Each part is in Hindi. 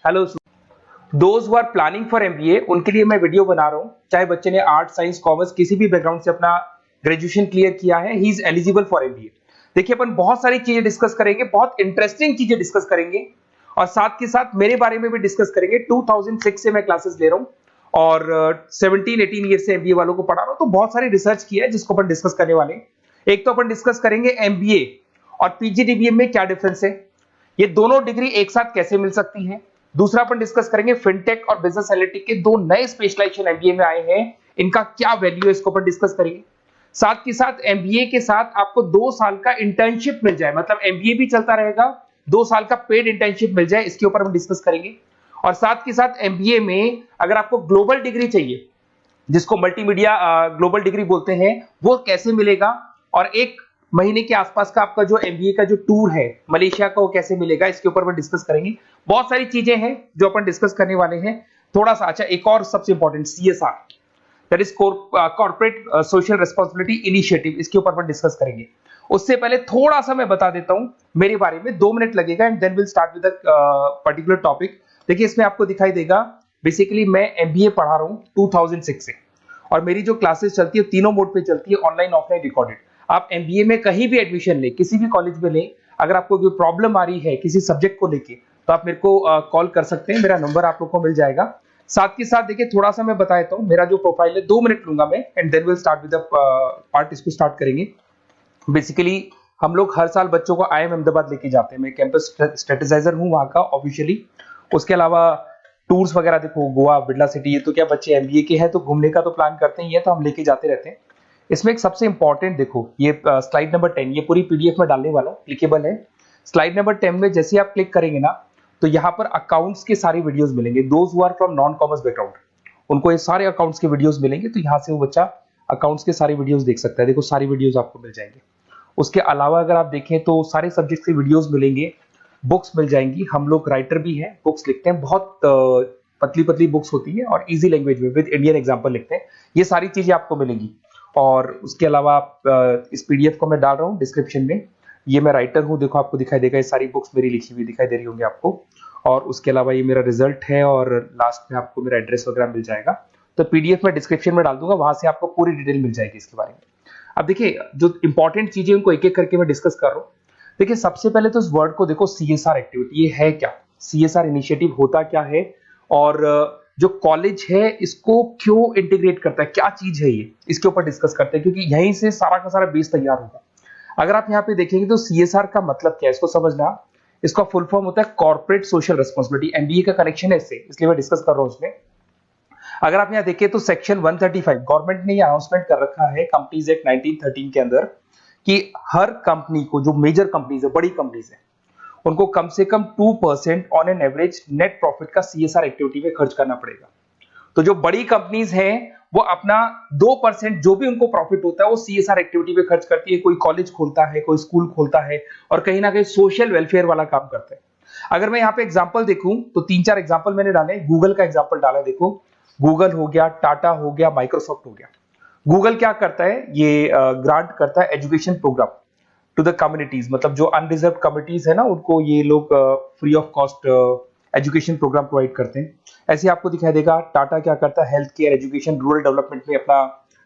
Hello those who are planning for MBA, उनके लिए मैं वीडियो बना रहा हूँ। चाहे बच्चे ने आर्ट, साइंस, कॉमर्स किसी भी बैकग्राउंड से अपना ग्रेजुएशन क्लियर किया है, he is eligible for MBA. देखिए अपन बहुत सारी चीजें डिस्कस करेंगे, बहुत इंटरेस्टिंग चीजें डिस्कस करेंगे और साथ के साथ मेरे बारे में भी डिस्कस करेंगे। 2006 से मैं क्लासेस ले रहा हूँ और 17-18 ईयर से एमबीए वालों को पढ़ा रहा हूँ, तो बहुत सारी रिसर्च की है जिसको अपन डिस्कस करने वाले हैं। एक तो अपन डिस्कस करेंगे एमबीए और पीजीडीबीएम में क्या डिफरेंस है, ये दोनों डिग्री एक साथ कैसे मिल सकती है। दूसरा अपन डिस्कस करेंगे फिनटेक और बिजनेस एनालिटिक के दो नए स्पेशलाइजेशन एमबीए में आए हैं, इनका क्या वैल्यू है, इसको अपन डिस्कस करेंगे। साथ के साथ एमबीए के साथ आपको 2 साल का इंटर्नशिप मिल जाए, मतलब एमबीए भी चलता रहेगा, 2 साल का पेड इंटर्नशिप मिल जाए, इसके ऊपर हम डिस्कस करेंगे। और साथ के साथ एमबीए में अगर आपको ग्लोबल डिग्री चाहिए, जिसको मल्टीमीडिया ग्लोबल डिग्री बोलते हैं, वो कैसे मिलेगा, और 1 महीने के आसपास का आपका जो एमबीए का जो टूर है मलेशिया का, वो कैसे मिलेगा, इसके ऊपर अपन डिस्कस करेंगे। बहुत सारी चीजें हैं जो अपन डिस्कस करने वाले हैं। थोड़ा सा अच्छा, एक और सबसे important CSR, that is corporate social responsibility initiative, इसके ऊपर अपन डिस्कस करेंगे। उससे पहले थोड़ा सा मैं बता देता हूं मेरे बारे में, 2 मिनट लगेगा and then will start with particular topic. देखिए इसमें आपको दिखाई देगा, बेसिकली मैं एमबीए पढ़ा रहा हूं 2006 से, और मेरी जो क्लासेस चलती है तीनों मोड पे चलती है, ऑनलाइन, ऑफलाइन, रिकॉर्डेड। आप एमबीए में कहीं भी एडमिशन लें, किसी भी कॉलेज में लें, अगर आपको कोई प्रॉब्लम आ रही है किसी सब्जेक्ट को लेके, तो आप मेरे को कॉल कर सकते हैं, मेरा नंबर आप लोग को मिल जाएगा। साथ के साथ देखिए थोड़ा सा मैं बता देता हूँ, मेरा जो प्रोफाइल है 2 मिनट लूंगा मैं and then will start with the part, इसको स्टार्ट करेंगे। बेसिकली हम लोग हर साल बच्चों को आईएम अहमदाबाद लेके जाते हैं, मैं कैंपस स्ट्रेटेजाइजर हूँ वहाँ का ऑफिशियली। उसके अलावा टूर्स वगैरह, देखो गोवा, बिरला सिटी, ये तो क्या बच्चे एमबीए के हैं तो घूमने का तो प्लान करते ही है, तो हम लेके जाते रहते हैं। इसमें एक सबसे इंपॉर्टेंट देखो, ये स्लाइड नंबर 10, ये पूरी पीडीएफ में डालने वाला हूँ, क्लिकेबल है। स्लाइड नंबर 10 में जैसे आप क्लिक करेंगे ना, तो यहाँ पर अकाउंट्स के सारी वीडियोस मिलेंगे। Those who are from non commerce background, उनको ये सारे अकाउंट्स के वीडियोस मिलेंगे, तो यहाँ से वो बच्चा अकाउंट्स के सारी वीडियोस देख सकता है। देखो सारी वीडियोस आपको मिल जाएंगे। उसके अलावा अगर आप देखें तो सारे सब्जेक्ट के वीडियोस मिलेंगे, बुक्स मिल जाएंगी। हम लोग राइटर भी हैं, बुक्स लिखते हैं, बहुत पतली पतली बुक्स होती है और इजी लैंग्वेज में विद इंडियन एग्जांपल लिखते हैं। ये सारी चीजें आपको मिलेंगी। और उसके अलावा इस पीडीएफ को मैं डाल रहा हूँ डिस्क्रिप्शन में, ये मैं राइटर हूँ, देखो आपको दिखाई देगा, ये सारी बुक्स मेरी लिखी हुई दिखाई दे रही होंगी आपको। और उसके अलावा ये मेरा रिजल्ट है और लास्ट में आपको मेरा एड्रेस वगैरह मिल जाएगा। तो पीडीएफ में डिस्क्रिप्शन में डाल दूंगा, वहां से आपको पूरी डिटेल मिल जाएगी इसके बारे में। अब देखिए जो इंपॉर्टेंट चीजें उनको एक एक करके मैं डिस्कस कर रहा हूँ। देखिए सबसे पहले तो इस वर्ड को देखो, सीएसआर एक्टिविटी, ये है क्या, सीएसआर इनिशिएटिव होता क्या है, और जो कॉलेज है इसको क्यों इंटीग्रेट करता है, क्या चीज है ये, इसके ऊपर डिस्कस करते हैं, क्योंकि यहीं से सारा का सारा बेस तैयार होगा। अगर आप यहाँ पे देखेंगे तो सीएसआर का मतलब क्या है, इसको समझना। इसका फुल फॉर्म होता है कॉर्पोरेट सोशल रिस्पांसिबिलिटी। एमबीए का कनेक्शन है इससे, इसलिए मैं डिस्कस कर रहा हूँ उसमें। अगर आप यहाँ देखिए तो सेक्शन 135 गवर्नमेंट ने अनाउंसमेंट कर रखा है कंपनीज एक्ट 1913 के अंदर, कि हर कंपनी को, जो मेजर कंपनीज है, बड़ी कंपनीज है, उनको कम से कम 2% on an average net profit का सीएसआर एक्टिविटी में खर्च करना पड़ेगा। तो जो बड़ी कंपनीज हैं वो अपना 2% जो भी उनको प्रॉफिट होता है वो सीएसआर एक्टिविटी पे खर्च करती है। कोई कॉलेज खोलता है, कोई स्कूल खोलता है, और कहीं ना कहीं सोशल वेलफेयर वाला काम करता है। अगर मैं यहाँ पे एग्जांपल देखूं तो 3-4 एग्जांपल मैंने डाले। गूगल का एग्जांपल डाला, देखो गूगल हो गया, टाटा हो गया, माइक्रोसॉफ्ट हो गया। गूगल क्या करता है, ये ग्रांट करता है education programme to the communities, मतलब जो अनरिजर्व कम्युनिटीज है ना, उनको ये लोग free of cost education programme provide करते हैं। ऐसे आपको दिखाई देगा टाटा क्या करता है, health care, education, rural development में अपना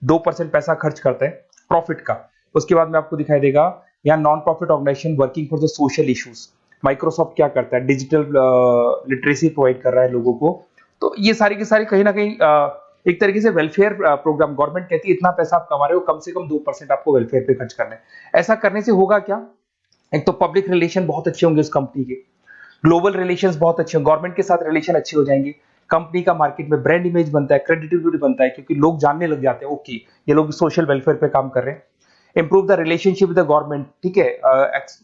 2% पैसा खर्च करता है प्रॉफिट का। उसके बाद में आपको दिखाई देगा यहाँ non profit organisation working for the social issues. Microsoft क्या करता है, डिजिटल लिटरेसी प्रोवाइड कर रहा है लोगों को। तो ये सारी की सारी कहीं ना कहीं एक तरीके से वेलफेयर प्रोग्राम। गवर्नमेंट कहती है इतना पैसा आप कमा रहे हो, कम से कम 2% आपको वेलफेयर पे खर्च करना है। ऐसा करने से होगा क्या, एक तो पब्लिक रिलेशन बहुत अच्छे होंगे उस कंपनी के, ग्लोबल रिलेशंस बहुत अच्छे होंगे, गवर्नमेंट के साथ रिलेशन अच्छे हो जाएंगे, कंपनी का मार्केट में ब्रांड इमेज बनता है, क्रेडिबिलिटी बनता है, क्योंकि लोग जानने लग जाते हैं ओके ये लोग सोशल वेलफेयर पे काम कर रहे हैं। Improve the relationship with the government, ठीक है,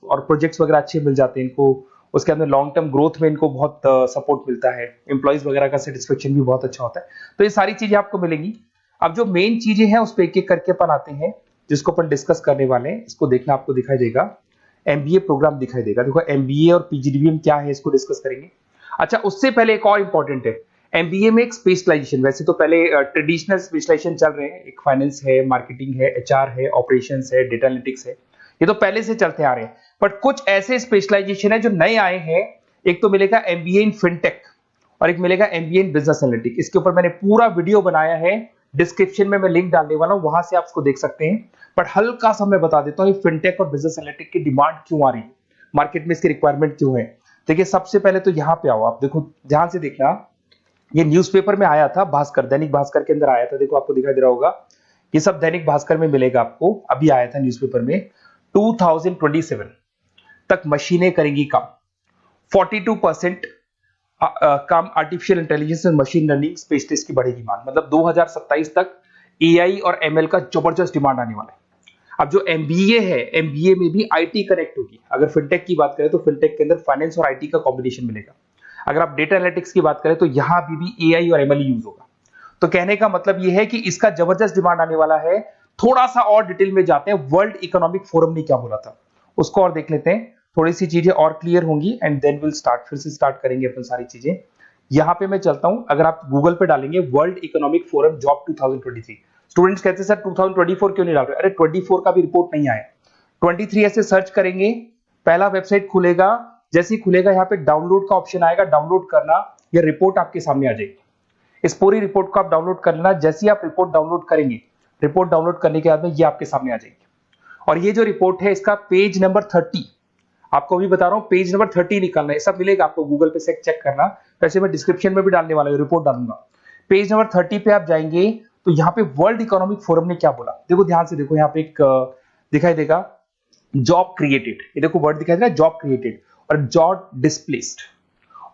और प्रोजेक्ट्स वगैरह अच्छे मिल जाते हैं इनको। उसके अंदर लॉन्ग टर्म ग्रोथ में इनको बहुत सपोर्ट मिलता है, एम्प्लॉइज वगैरह का सेटिस्फेक्शन भी बहुत अच्छा होता है। तो ये सारी चीजें आपको मिलेंगी। अब जो मेन चीजें हैं उस पर एक एक करके अपन आते हैं, जिसको अपन डिस्कस करने वाले हैं। इसको देखना, आपको दिखाई देगा एमबीए प्रोग्राम दिखाई देगा। देखो एमबीए और पीजीडीबीएम क्या है, इसको डिस्कस करेंगे। अच्छा, उससे पहले एक और इंपॉर्टेंट है, एमबीए में एक स्पेशलाइजेशन, वैसे तो पहले ट्रेडिशनल स्पेशलाइजेशन चल रहे हैं, एक फाइनेंस है, मार्केटिंग है, एचआर है, ऑपरेशंस है, डेटा एनालिटिक्स है, ये तो पहले से चलते आ रहे हैं। बट कुछ ऐसे स्पेशलाइजेशन है जो नए आए हैं। एक तो मिलेगा एमबीए इन फिनटेक, और एक मिलेगा एमबीए इन बिजनेस एनालिटिक्स। इसके ऊपर मैंने पूरा वीडियो बनाया है, डिस्क्रिप्शन में मैं लिंक डालने वाला हूं, वहां से आप इसको देख सकते हैं। बट हल्का सा मैं बता देता हूं फिनटेक और बिजनेस एनालिटिक्स की डिमांड क्यों आ रही है, मार्केट में इसकी रिक्वायरमेंट क्यों है। देखिए सबसे पहले तो यहाँ पे आओ, आप देखो ध्यान से देखना, ये न्यूज़पेपर में आया था, भास्कर, दैनिक भास्कर के अंदर आया था। देखो आपको दिखाई दे रहा होगा, ये सब दैनिक भास्कर में मिलेगा आपको, अभी आया था न्यूज़पेपर में। 2027 तक मशीनें करेंगी काम, 42% काम artificial intelligence and machine learning specialist की बढ़ेगी मांग। मतलब 2027 तक एआई और एमएल का जबरदस्त डिमांड आने वाला है। अब जो एमबीए है, एमबीए में भी आईटी कनेक्ट होगी। अगर फिनटेक की बात करें तो फिनटेक के अंदर फाइनेंस और आईटी का कॉम्बिनेशन मिलेगा। अगर आप डेटा एनालिटिक्स की बात करें तो यहां भी एआई और एमएल यूज होगा। तो कहने का मतलब यह है कि इसका जबरदस्त डिमांड आने वाला है। थोड़ा सा और डिटेल में जाते हैं, वर्ल्ड इकोनॉमिक फोरम ने क्या बोला था उसको और देख लेते हैं, थोड़ी सी चीजें और क्लियर होंगी एंड देन विल स्टार्ट, फिर से स्टार्ट करेंगे अपन सारी चीजें। यहां पे मैं चलता हूं, अगर आप गूगल पे डालेंगे world economic forum job 2023, students कहते हैं सर 2024 क्यों नहीं डाल रहे? अरे 24 का भी रिपोर्ट नहीं आया, 23 ऐसे सर्च करेंगे, पहला वेबसाइट खुलेगा, जैसे ही खुलेगा यहाँ पे डाउनलोड का ऑप्शन आएगा, डाउनलोड करना, ये रिपोर्ट आपके सामने आ जाएगी। इस पूरी रिपोर्ट को आप डाउनलोड कर लेना। जैसे ही आप रिपोर्ट डाउनलोड करेंगे, रिपोर्ट डाउनलोड करने के बाद में ये आपके सामने आ जाएगी। और ये जो रिपोर्ट है इसका पेज नंबर 30, आपको भी बता रहा हूं पेज नंबर 30 निकालना है, सब मिलेगा आपको गूगल पे से चेक करना। वैसे मैं डिस्क्रिप्शन में भी डालने वाला हूं, रिपोर्ट डालूंगा। पेज नंबर 30 पे आप जाएंगे तो यहाँ पे वर्ल्ड इकोनॉमिक फोरम ने क्या बोला, देखो ध्यान से देखो, यहाँ पे एक दिखाई देगा जॉब क्रिएटेड, ये देखो वर्ड दिखाई दे रहा है जॉब क्रिएटेड और जॉब डिस्प्लेस्ड।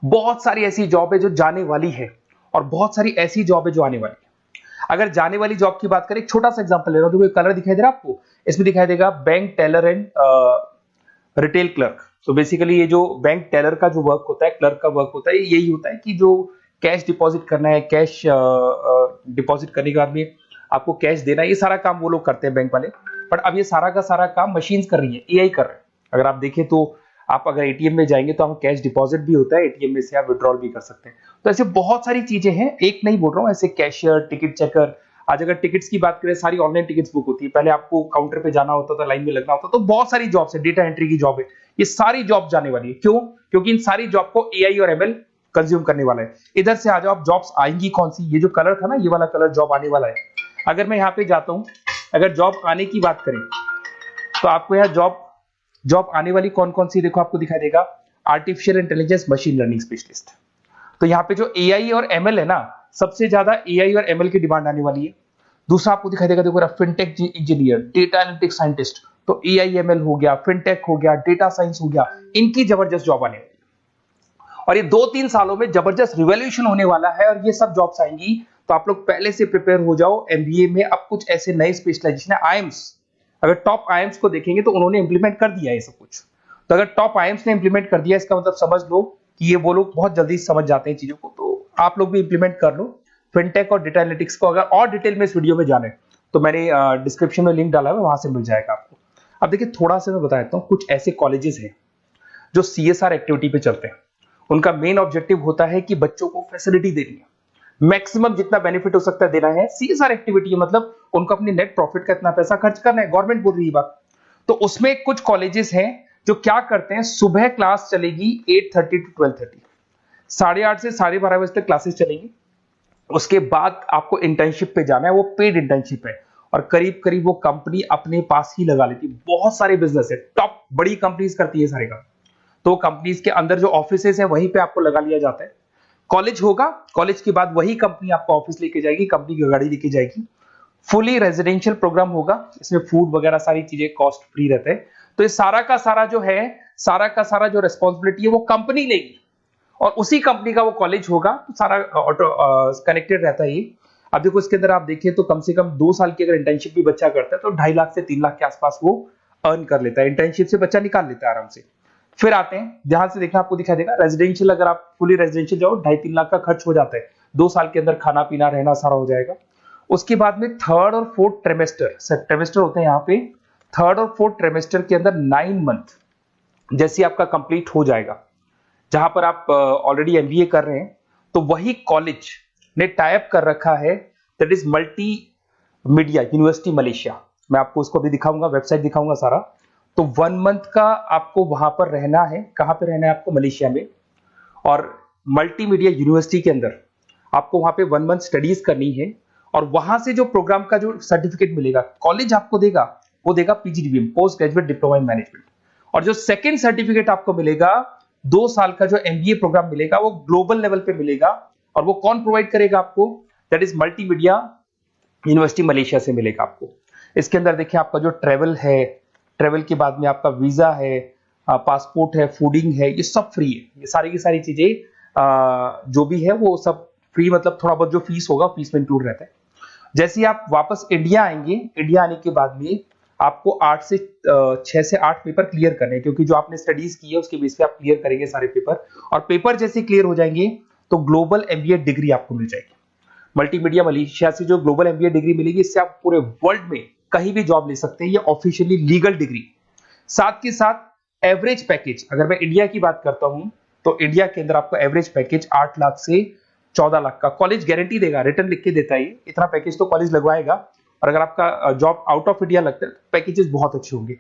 बहुत सारी ऐसी जॉब है जो जाने वाली है और बहुत सारी ऐसी जॉब है जो आने वाली है। अगर जाने वाली जॉब की बात करें, एक छोटा सा एग्जांपल ले रहा हूं, देखो कलर दिखाई दे रहा है आपको, इसमें दिखाई देगा bank teller and retail clerk. तो बेसिकली ये जो बैंक टेलर का जो वर्क होता है, क्लर्क का वर्क होता है, यही होता है कि जो कैश डिपॉजिट करना है, कैश डिपॉजिट करने के बाद में आपको कैश देना है, ये सारा काम वो लोग करते हैं बैंक वाले। बट अब ये सारा का सारा काम मशीन्स कर रही है, एआई कर रहे हैं। अगर आप देखें तो आप अगर एटीएम में जाएंगे तो हम कैश डिपॉजिट भी होता है, एटीएम में से आप विड्रॉल भी कर सकते हैं। तो ऐसे बहुत सारी चीजें हैं, एक नहीं बोल रहा हूँ, ऐसे कैशियर, टिकट चेकर। आज अगर टिकट्स की बात करें, सारी ऑनलाइन टिकट्स बुक होती है, पहले आपको काउंटर पे जाना होता था, लाइन में लगना होता, तो बहुत सारी जॉब्स है, डेटा एंट्री की जॉब है, ये सारी जॉब जाने वाली है। क्यों? क्योंकि इन सारी जॉब को एआई और एमएल कंज्यूम करने वाला है। इधर से आ जाओ, आप जॉब्स आएंगी कौन सी, ये जो कलर था ना, ये वाला कलर जॉब आने वाला है। अगर मैं यहाँ पे जाता हूं, अगर जॉब आने की बात करें तो आपको यहाँ जॉब आने वाली कौन कौन सी, देखो आपको दिखाई देगा artificial intelligence machine learning specialist. तो यहाँ पे जो एआई और एमएल है ना, सबसे ज्यादा एआई और एमएल की डिमांड आने वाली है। दूसरा आपको दिखाई देगा, देखो fintech engineer, data analytics scientist, तो एआई एमएल हो गया, फिनटेक हो गया, डेटा साइंस हो गया, इनकी जबरदस्त जॉब आने वाली है। और ये 2-3 सालों में जबरदस्त रिवॉल्यूशन होने वाला है और ये सब जॉब्स आएंगी। तो आप लोग पहले से प्रिपेयर हो जाओ। एमबीए में अब कुछ ऐसे नए स्पेशलाइजेशन है, आईएम्स, अगर टॉप आईएम्स को देखेंगे तो उन्होंने इंप्लीमेंट कर दिया है ये सब कुछ। तो अगर टॉप आईएम्स ने इंप्लीमेंट कर दिया, इसका मतलब समझ लो कि ये वो लोग बहुत जल्दी समझ जाते हैं चीजों को, तो आप लोग भी इंप्लीमेंट कर लो फिनटेक और डेटा एनालिटिक्स को। अगर और डिटेल में इस वीडियो में जाने तो मैंने डिस्क्रिप्शन में लिंक डाला है, वहां से मिल जाएगा आपको। अब देखिए थोड़ा सा मैं बता देता हूँ, कुछ ऐसे कॉलेजेस हैं जो सीएसआर एक्टिविटी पे चलते हैं। उनका मेन ऑब्जेक्टिव होता है कि बच्चों को फैसिलिटी देनी है, मैक्सिमम जितना बेनिफिट हो सकता है देना है। सीएसआर एक्टिविटी मतलब उनको अपनी नेट प्रॉफिट का इतना पैसा खर्च करना है, गवर्नमेंट बोल रही है बात। तो उसमें कुछ कॉलेजेस हैं जो क्या करते हैं, सुबह क्लास चलेगी 8:30 to 12:30, 8:30 से 12:30 बजे तक क्लासेस चलेंगी। उसके बाद आपको इंटर्नशिप पे जाना है, वो पेड इंटर्नशिप है और करीब करीब वो कंपनी अपने पास ही लगा लेती है। बहुत सारे बिजनेस है, टॉप बड़ी कंपनीज करती है सारे काम। तो कंपनीज के अंदर जो ऑफिसेस है वहीं पे आपको लगा लिया जाता है। कॉलेज होगा, कॉलेज के बाद वही कंपनी आपको ऑफिस लेके जाएगी, कंपनी की गाड़ी लेके जाएगी। फुली रेजिडेंशियल प्रोग्राम होगा, इसमें फूड वगैरह सारी चीजें कॉस्ट फ्री रहते हैं। तो ये सारा का सारा जो है, सारा का सारा जो रेस्पॉन्सिबिलिटी है वो कंपनी लेगी और उसी कंपनी का वो कॉलेज होगा। तो सारा ऑटो कनेक्टेड रहता है ये। अब देखो इसके अंदर आप देखिए तो कम से कम 2 साल की अगर इंटर्नशिप भी बच्चा करता है तो 2.5 लाख से 3 लाख के आसपास वो अर्न कर लेता है, इंटर्नशिप से बच्चा निकाल लेता है आराम से। फिर आते हैं, ध्यान से देखना, आपको दिखाई देगा रेजिडेंशियल, अगर आप फुली रेजिडेंशियल जाओ 2.5-3 लाख का खर्च हो जाता है, 2 साल के अंदर खाना पीना रहना सारा हो जाएगा। उसके बाद में थर्ड और फोर्थ ट्रेमेस्टर होते हैं यहाँ पे। थर्ड और फोर्थ ट्रेमेस्टर के अंदर 9 मंथ जैसे आपका कंप्लीट हो जाएगा, जहां पर आप ऑलरेडी एमबीए कर रहे हैं, तो वही कॉलेज ने टाइप कर रखा है, that is multi media university Malaysia. मैं आपको उसको भी दिखाऊंगा, वेबसाइट दिखाऊंगा सारा। तो 1 मंथ का आपको वहां पर रहना है। कहां पे रहना है आपको? मलेशिया में। और मल्टीमीडिया यूनिवर्सिटी के अंदर आपको वहां पे 1 मंथ स्टडीज करनी है और वहां से जो प्रोग्राम का जो सर्टिफिकेट मिलेगा कॉलेज आपको देगा, वो देगा PGDBM, post graduate diploma in management. और जो सेकंड सर्टिफिकेट आपको मिलेगा 2 साल का जो एमबीए प्रोग्राम मिलेगा वो ग्लोबल लेवल पे मिलेगा। और वो कौन प्रोवाइड करेगा आपको? That is multimedia university Malaysia से मिलेगा आपको। इसके अंदर देखिए आपका जो ट्रेवल है, ट्रेवल के बाद में आपका वीजा है, पासपोर्ट है, फूडिंग है, ये सब फ्री है। ये सारी की सारी चीजें जो भी है वो सब फ्री, मतलब थोड़ा बहुत जो फीस होगा फीस में इंक्लूड रहता है। जैसे ही आप वापस इंडिया आएंगे, इंडिया आने के बाद में आपको 6 से 8 पेपर क्लियर करने हैं, क्योंकि जो आपने स्टडीज की है उसके बेस पे आप क्लियर करेंगे सारे पेपर। और पेपर जैसे क्लियर हो जाएंगे तो ग्लोबल एमबीए डिग्री आपको मिल जाएगी। मल्टीमीडिया मलेशिया से जो ग्लोबल एमबीए डिग्री मिलेगी, इससे आप पूरे वर्ल्ड में कहीं भी जॉब ले सकते हैं। ये ऑफिशियली लीगल डिग्री। साथ के साथ एवरेज पैकेज, अगर मैं इंडिया की बात करता हूं तो इंडिया के अंदर आपको एवरेज पैकेज 8 लाख से 14 लाख का कॉलेज गारंटी देगा, रिटर्न लिख के देता है। इतना पैकेज तो कॉलेज लगवाएगा। और अगर आपका जॉब आउट ऑफ इंडिया लगता है तो पैकेजेस बहुत अच्छे होंगे।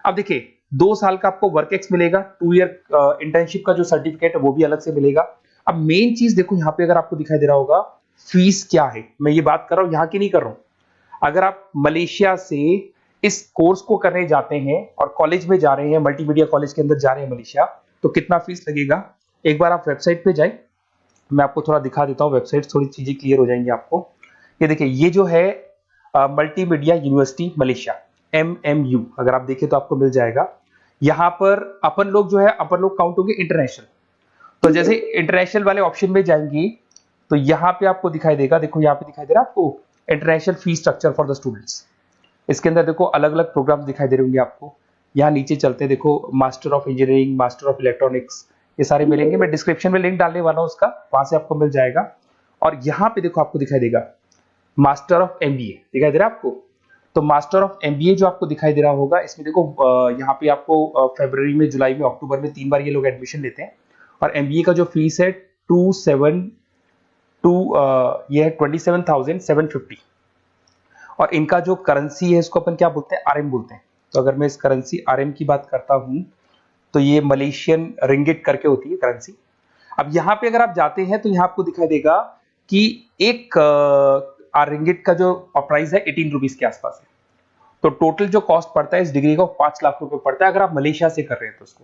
अब देखिए 2 साल का आपको वर्क एक्स मिलेगा, 2 ईयर इंटर्नशिप का जो सर्टिफिकेट है वो भी अलग से मिलेगा। अब मेन चीज देखो यहाँ पे, अगर आपको दिखाई दे रहा होगा फीस क्या है, मैं ये बात कर रहा हूँ यहाँ की नहीं कर रहा हूं। अगर आप मलेशिया से इस कोर्स को करने जाते हैं और कॉलेज में जा रहे हैं, मल्टीमीडिया कॉलेज के अंदर जा रहे हैं मलेशिया, तो कितना फीस लगेगा? एक बार आप वेबसाइट पे जाए, मैं आपको थोड़ा दिखा देता हूँ, वेबसाइट थोड़ी चीजें क्लियर हो जाएंगी आपको। ये देखिए, ये जो है मल्टीमीडिया यूनिवर्सिटी मलेशिया, MMU, अगर आप देखें तो आपको मिल जाएगा। यहाँ पर अपन लोग जो है, अपन लोग काउंट होंगे इंटरनेशनल। तो जैसे इंटरनेशनल वाले ऑप्शन में जाएंगी तो यहाँ पे आपको दिखाई देगा, देखो यहाँ पे दिखाई दे रहा है आपको international fee structure for the students. इसके अंदर देखो अलग अलग प्रोग्राम्स दिखाई दे रहे होंगे आपको। यहाँ नीचे चलते हैं, देखो master of engineering, master of electronics, ये सारे मिलेंगे। मैं डिस्क्रिप्शन में लिंक डालने वाला हूँ उसका, वहां से आपको मिल जाएगा। और यहाँ पे देखो आपको दिखाई देगा मास्टर ऑफ एमबीए, दिखाई दे रहा है आपको। तो मास्टर ऑफ एमबीए जो आपको दिखाई दे रहा होगा, इसमें देखो यहाँ पे आपको फरवरी में, जुलाई में, अक्टूबर में 3 बार ये लोग एडमिशन लेते हैं। और एमबीए का जो फीस है 27,750। और इनका जो करेंसी है इसको अपन क्या बोलते हैं? आरएम बोलते हैं। तो अगर मैं इस करेंसी आरएम की बात करता हूं तो ये मलेशियन रिंगिट करके होती है करेंसी। अब यहाँ पे अगर आप जाते हैं तो यहाँ आपको दिखाई देगा कि एक रिंगिट का जो प्राइस है 18 रुपीज के आसपास है। तो टोटल जो कॉस्ट पड़ता है इस डिग्री का 5 लाख रुपए पड़ता है, अगर आप मलेशिया से कर रहे हैं तो उसको।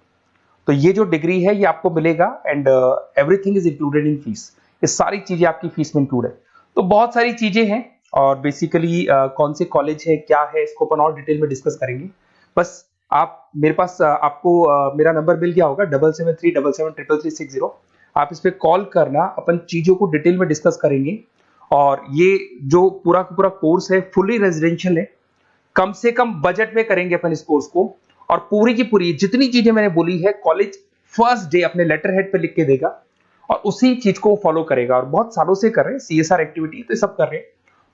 तो ये जो डिग्री है ये आपको मिलेगा and everything is included in fees. ये सारी चीजें आपकी फीस में इंक्लूड है। तो बहुत सारी चीजें हैं और बेसिकली कौन से कॉलेज है, क्या है, इसको अपन और डिटेल में डिस्कस करेंगे। बस आप मेरे पास आपको मेरा नंबर मिल गया होगा 7737773360। आप इस पे कॉल करना, अपन चीजों को डिटेल में डिस्कस करेंगे। और ये जो पूरा का पूरा कोर्स है फुली रेजिडेंशियल है, कम से कम बजट में करेंगे अपन इस कोर्स को। और पूरी की पूरी जितनी चीजें मैंने बोली है कॉलेज फर्स्ट डे अपने लेटर हेड पे लिख के देगा और उसी चीज को फॉलो करेगा। और बहुत सालों से कर रहे हैं CSR एक्टिविटी, तो सब कर रहे हैं।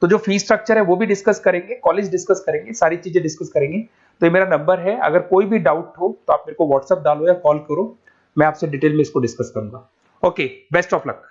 तो जो फीस स्ट्रक्चर है वो भी डिस्कस करेंगे, कॉलेज डिस्कस करेंगे, सारी चीजें डिस्कस करेंगे। तो ये मेरा नंबर है, अगर कोई भी डाउट हो तो आप मेरे को व्हाट्सएप डालो या कॉल करो, मैं आपसे डिटेल में इसको डिस्कस करूंगा। Okay, best of luck.